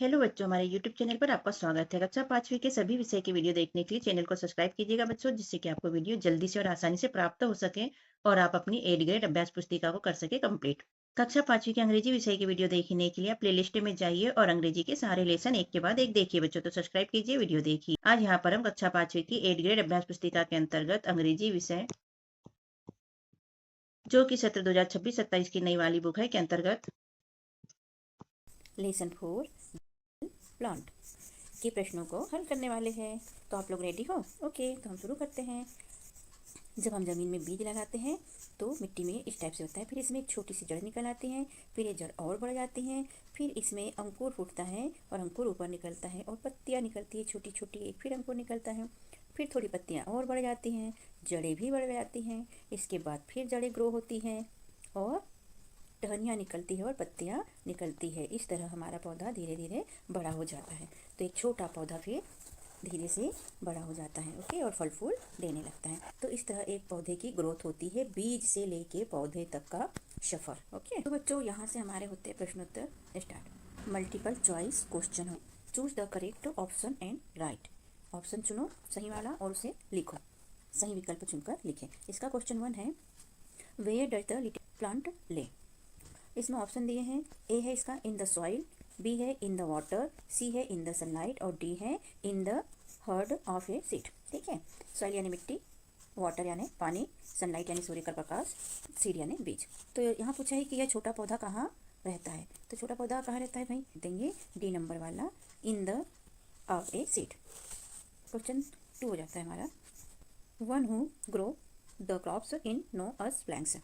Hello बच्चों, हमारे YouTube channel पर आपका स्वागत है। कक्षा 5वीं के सभी विषय के वीडियो देखने के लिए चैनल को सब्सक्राइब कीजिएगा बच्चों, जिससे कि आपको वीडियो जल्दी से और आसानी से प्राप्त हो सके और आप अपनी 8th ग्रेड अभ्यास पुस्तिका को कर सके कंप्लीट। कक्षा 5वीं के अंग्रेजी विषय के वीडियो देखने के लिए आप प्लेलिस्ट में जाइए और अंग्रेजी के सारे लेसन एक के बाद एक देखिए बच्चों। तो सब्सक्राइब कीजिए, वीडियो देखिए। आज यहाँ पर हम कक्षा 5वीं की 8th ग्रेड अभ्यास पुस्तिका के अंतर्गत अंग्रेजी विषय, जो कि सत्र 2026-27 की नई वाली बुक है, के अंतर्गत लेसन 4 प्लांट के प्रश्नों को हल करने वाले हैं। तो आप लोग रेडी हो? ओके, तो हम शुरू करते हैं। जब हम ज़मीन में बीज लगाते हैं तो मिट्टी में इस टाइप से होता है, फिर इसमें एक छोटी सी जड़ निकल आती है, फिर ये जड़ और बढ़ जाती है, फिर इसमें अंकुर फूटता है और अंकुर ऊपर निकलता है और पत्तियाँ निकलती है छोटी छोटी, एक फिर अंकुर निकलता है, फिर थोड़ी पत्तियाँ और बढ़ जाती हैं, जड़ें भी बढ़ जाती हैं, इसके बाद फिर जड़ें ग्रो होती हैं और टहनियाँ निकलती है और पत्तियाँ निकलती है। इस तरह हमारा पौधा धीरे धीरे बड़ा हो जाता है। तो एक छोटा पौधा फिर धीरे से बड़ा हो जाता है, ओके, और फल फूल देने लगता है। तो इस तरह एक पौधे की ग्रोथ होती है, बीज से लेके पौधे तक का सफर। ओके, तो बच्चों यहाँ से हमारे होते हैं प्रश्नोत्तर स्टार्ट। मल्टीपल चॉइस क्वेश्चन हो, choose the correct option and right. Option चुनो सही वाला और उसे लिखो, सही विकल्प चुनकर लिखें। इसका क्वेश्चन 1 है, where does the little plant lay. इसमें ऑप्शन दिए हैं, ए है इसका इन द सॉइल, बी है इन द वाटर, सी है इन द सनलाइट और डी है in the heard of a seed. ठीक है, सॉइल यानी मिट्टी, वाटर यानी पानी, सनलाइट यानी सूर्य का प्रकाश, सीड यानी बीज। तो यहाँ पूछा है कि यह छोटा पौधा कहाँ रहता है। तो छोटा पौधा कहाँ रहता है भाई, देंगे डी नंबर वाला, in the of a seed. Question 2 हो जाता है हमारा, one who grow the crops in known as blanks,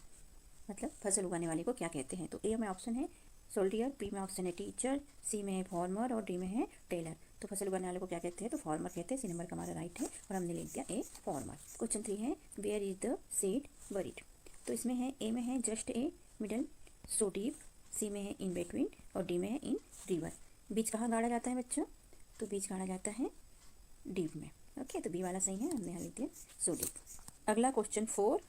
मतलब फसल उगाने वाले को क्या कहते हैं। तो ए में ऑप्शन है सोल्डियर, बी में ऑप्शन है टीचर, सी में है फार्मर और डी में है टेलर। तो फसल उगाने वाले को क्या कहते हैं, तो फार्मर कहते हैं। सी नंबर का हमारा राइट है और हमने लिख दिया ए फार्मर। क्वेश्चन 3 है, where is the seed buried. तो इसमें है, ए में है just a middle so deep, C में है इन बिटवीन और डी में है इन रिवर। बीज कहाँ गाड़ा जाता है बच्चों, तो बीज गाड़ा जाता है डीप में। ओके, तो बी वाला सही है, हमने यहाँ लिख दिया सो डीप। अगला question 4,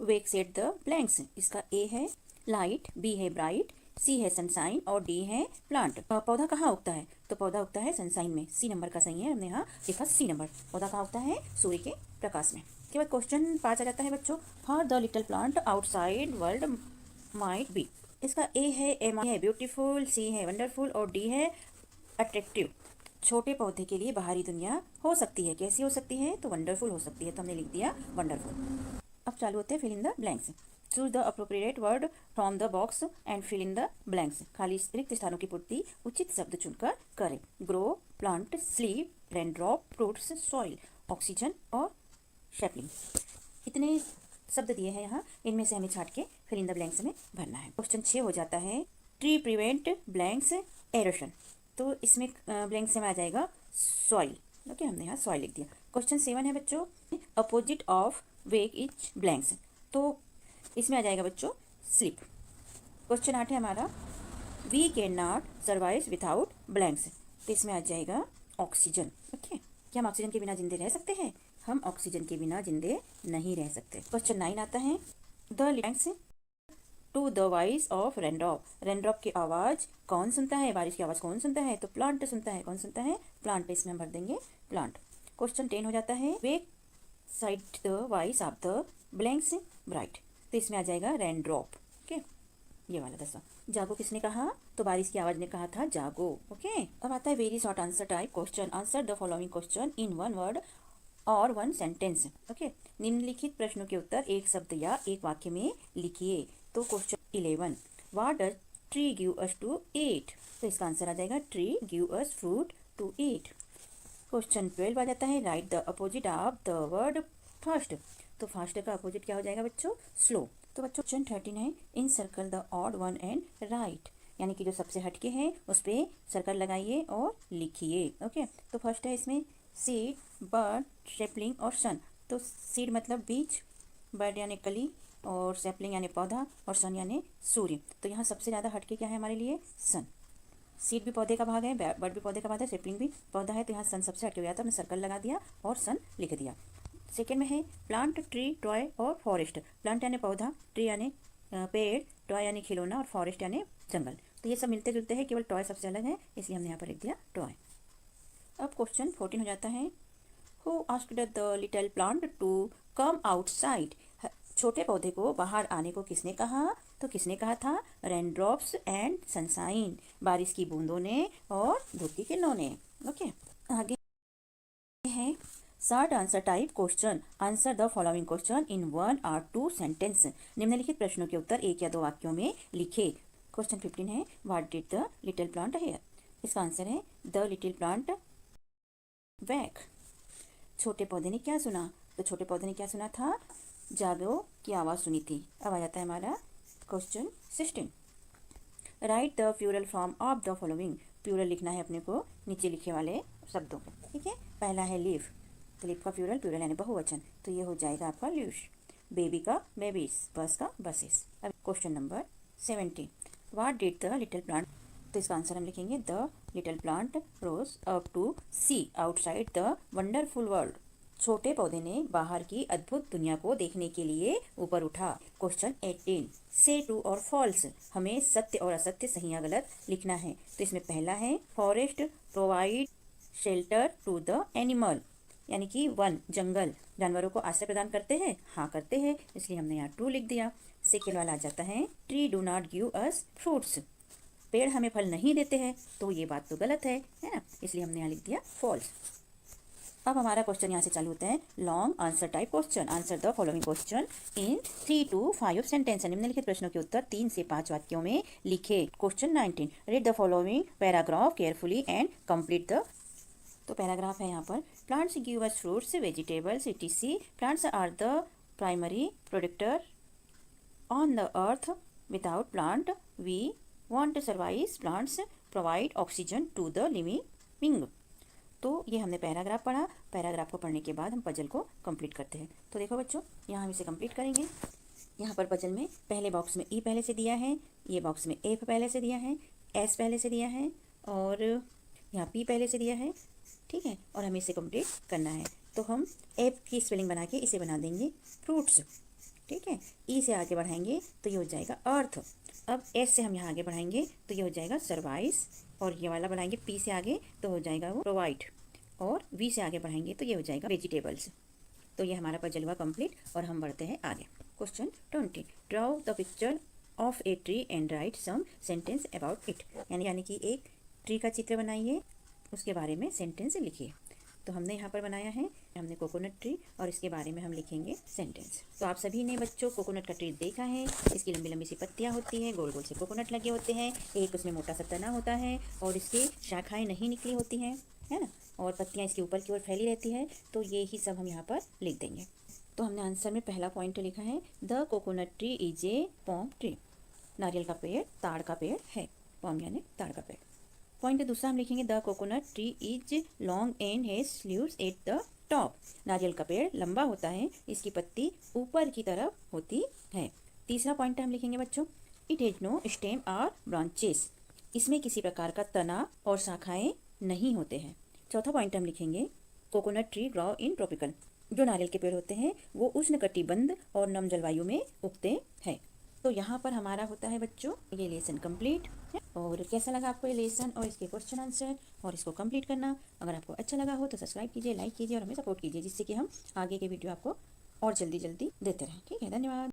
wake set the blanks. इसका ए है लाइट, बी है ब्राइट, सी है सनशाइन और डी है प्लांट। पौधा कहाँ उगता है, तो पौधा उगता है सनशाइन में। सी नंबर का सही है, हमने यहाँ लिखा सी नंबर। पौधा कहाँ उगता है, सूर्य के प्रकाश में। के बाद क्वेश्चन 5 आ जाता है बच्चों, how the little plant outside world might be. इसका ए है एम है ब्यूटीफुल, सी है वंडरफुल और डी है अट्रैक्टिव। छोटे पौधे के लिए बाहरी दुनिया हो सकती है, कैसी हो सकती है, तो वंडरफुल हो सकती है, तो हमने लिख दिया वंडरफुल। अब चालू होते हैं fill in the blanks. Choose the appropriate word from the box and fill in the blanks. खाली रिक्त स्थानों की पूर्ति उचित शब्द चुनकर करें। Grow, plant, sleep, raindrop, fruits, soil, oxygen और शेपलिंग। इतने शब्द दिए हैं यहाँ, इनमें से हमें छाट के फिल इन द ब्लैंक्स में भरना है। क्वेश्चन 6 हो जाता है, ट्री प्रिवेंट ब्लैंक्स एरोशन। तो इसमें ब्लैंक्स में आ जाएगा सॉइल। ओके, हमने यहाँ सॉइल लिख दिया। क्वेश्चन 7 है बच्चों, opposite of wake is blanks. तो इसमें आ जाएगा बच्चों स्लीप। क्वेश्चन 8 है हमारा, we can not survive without blanks. तो इसमें आ जाएगा ऑक्सीजन। ओके, क्या हम ऑक्सीजन के बिना जिंदे रह सकते हैं, हम ऑक्सीजन के बिना जिंदे नहीं रह सकते। क्वेश्चन 9 आता है, the blanks to the voice of raindrop. Raindrop की आवाज़ कौन सुनता है, बारिश की आवाज़ कौन सुनता है, तो प्लांट सुनता है। कौन सुनता है, प्लांट। इसमें हम भर देंगे प्लांट। क्वेश्चन 10 हो जाता है, wake side the voice of the blanks bright. तो इसमें आ जाएगा रेन ड्रॉप। ओके, ये वाला दसा। जागो किसने कहा, तो बारिश की आवाज ने कहा था जागो। ओके, अब आता है very short answer type question. Answer the following question in one word और वन सेंटेंस। ओके, निम्नलिखित प्रश्नों के उत्तर एक शब्द या एक वाक्य में लिखिए। तो question 11, what does tree give us to eat. तो इसका आंसर आ जाएगा tree give us fruit to eat. Question 12 आ जाता है, write the opposite of the word fast. तो फास्ट का अपोजिट क्या हो जाएगा बच्चों, स्लो। तो बच्चों क्वेश्चन 13 है, encircle the odd one and write. यानी कि जो सबसे हटके हैं उस पर सर्कल लगाइए और लिखिए। ओके, तो फर्स्ट है इसमें सीड, बर्ड, सेपलिंग और सन। तो सीड मतलब बीज, बर्ड यानी कली और सेपलिंग यानी पौधा और सन यानी सूर्य। तो यहाँ सबसे ज़्यादा हटके क्या है हमारे लिए, सन। सीड भी पौधे का भाग है, बर्ड भी पौधे का भाग है, सेपलिंग भी पौधा है। तो यहाँ सन सबसे हटके हो गया, तो हमने सर्कल लगा दिया और सन लिख दिया। सेकेंड में है प्लांट, ट्री, टॉय और फॉरेस्ट। प्लांट यानी पौधा, ट्री यानी पेड़, टॉय यानी खिलौना और फॉरेस्ट यानी जंगल। तो ये सब मिलते जुलते हैं, केवल टॉय सबसे अलग है, इसलिए हमने यहाँ पर लिख दिया टॉय। अब क्वेश्चन 14 हो जाता है, who asked the little plant to come outside. छोटे पौधे को बाहर आने को किसने कहा? तो किसने कहा था? रेनड्रॉप्स एंड सनशाइन, बारिश की बूंदों ने और धूप की किरणों ने। ओके, आगे है short answer type question, answer the following question in 1 or 2 sentence. निम्नलिखित प्रश्नों के उत्तर 1 या 2 वाक्यों में लिखे। क्वेश्चन 15 है, what did the little plant hear. इसका आंसर है द लिटिल प्लांट वैक। छोटे पौधे ने क्या सुना? तो छोटे पौधे ने क्या सुना था? जागो की आवाज़ सुनी थी। अब आ जाता है हमारा question 16, write the plural form of the following. Plural लिखना है अपने को नीचे लिखे वाले शब्दों। ठीक है, पहला है लीफ, तो लीफ का प्लूरल यानी बहुवचन, तो ये हो जाएगा आपका ल्यूश। बेबी का बेबीज, बस का बसेस। अब question number 17, what did the little plant. तो इसका आंसर हम लिखेंगे the little plant rose up to see outside the wonderful world. छोटे पौधे ने बाहर की अद्भुत दुनिया को देखने के लिए ऊपर उठा। क्वेश्चन 18, से ट्रू और फॉल्स। हमें सत्य और असत्य, सही या गलत लिखना है। तो इसमें पहला है forest provide shelter to the animal, यानी कि वन जंगल जानवरों को आश्रय प्रदान करते हैं। हाँ करते हैं, इसलिए हमने यहाँ ट्रू लिख दिया। सेकेंड वाला आ जाता है tree do not give us fruits, पेड़ हमें फल नहीं देते हैं, तो ये बात तो गलत है ना, इसलिए हमने यहाँ लिख दिया फॉल्स। अब हमारा क्वेश्चन यहाँ से चालू होता है long answer type question, answer the following question in 3 to 5 sentence. निम्नलिखित प्रश्नों के उत्तर 3 से 5 वाक्यों में लिखे। Question 19, read the following paragraph carefully and complete the. तो पैराग्राफ है यहाँ पर, plants give us fruits vegetables etc, plants are the primary producer on the earth, without plant we won't survive, plants provide oxygen to the living being. तो ये हमने paragraph पढ़ा। Paragraph को पढ़ने के बाद हम पजल को कंप्लीट करते हैं। तो देखो बच्चों, यहाँ हम इसे कंप्लीट करेंगे। यहाँ पर पजल में पहले बॉक्स में ई पहले से दिया है, ये बॉक्स में एफ पहले से दिया है, एस पहले से दिया है और यहाँ पी पहले से दिया है। ठीक है, और हमें इसे कंप्लीट करना है। तो हम एफ की स्पेलिंग बना के इसे बना देंगे फ्रूट्स। ठीक है, ई से आगे बढ़ाएंगे तो ये हो जाएगा अर्थ। अब एस से हम यहाँ आगे बढ़ाएंगे तो ये हो जाएगा सर्वाइस, और ये वाला बढ़ाएंगे पी से आगे तो हो जाएगा वो प्रोवाइड, और वी से आगे बढ़ाएंगे तो ये हो जाएगा वेजिटेबल्स। तो ये हमारा पजल हुआ कंप्लीट और हम बढ़ते हैं आगे। Question 20, draw the picture of a tree and write some sentence about it. यानी कि एक ट्री का चित्र बनाइए, उसके बारे में सेंटेंस लिखिए। तो हमने यहाँ पर बनाया है, हमने कोकोनट ट्री, और इसके बारे में हम लिखेंगे सेंटेंस। तो आप सभी ने बच्चों कोकोनट का ट्री देखा है। इसकी लंबी लंबी सी पत्तियाँ होती हैं, गोल गोल से कोकोनट लगे होते हैं, एक उसमें मोटा सा तना होता है और इसकी शाखाएं नहीं निकली होती हैं, है ना, और पत्तियाँ इसके ऊपर की ओर फैली रहती है। तो ये ही सब हम यहाँ पर लिख देंगे। तो हमने आंसर में पहला पॉइंट लिखा है the coconut tree is a palm tree. नारियल का पेड़ ताड़ का पेड़ है, पॉम यानी ताड़ का पेड़। पॉइंट दूसरा हम लिखेंगे the coconut tree is long and has leaves at the top. नारियल का पेड़ लंबा होता है, इसकी पत्ती ऊपर की तरफ होती है। तीसरा पॉइंट हम लिखेंगे बच्चों, इट हैज नो स्टेम और ब्रांचेस। इसमें किसी प्रकार का तना और शाखाएं नहीं होते हैं। चौथा पॉइंट हम लिखेंगे coconut tree grow in tropical. जो नारियल के पेड़ होते हैं वो उष्णकटिबंध और नम जलवायु में उगते हैं। तो यहाँ पर हमारा होता है बच्चों ये लेसन कंप्लीट है। और कैसा लगा आपको ये लेसन और इसके क्वेश्चन आंसर और इसको कंप्लीट करना? अगर आपको अच्छा लगा हो तो सब्सक्राइब कीजिए, लाइक कीजिए और हमें सपोर्ट कीजिए, जिससे कि हम आगे के वीडियो आपको और जल्दी देते रहें। ठीक है, धन्यवाद।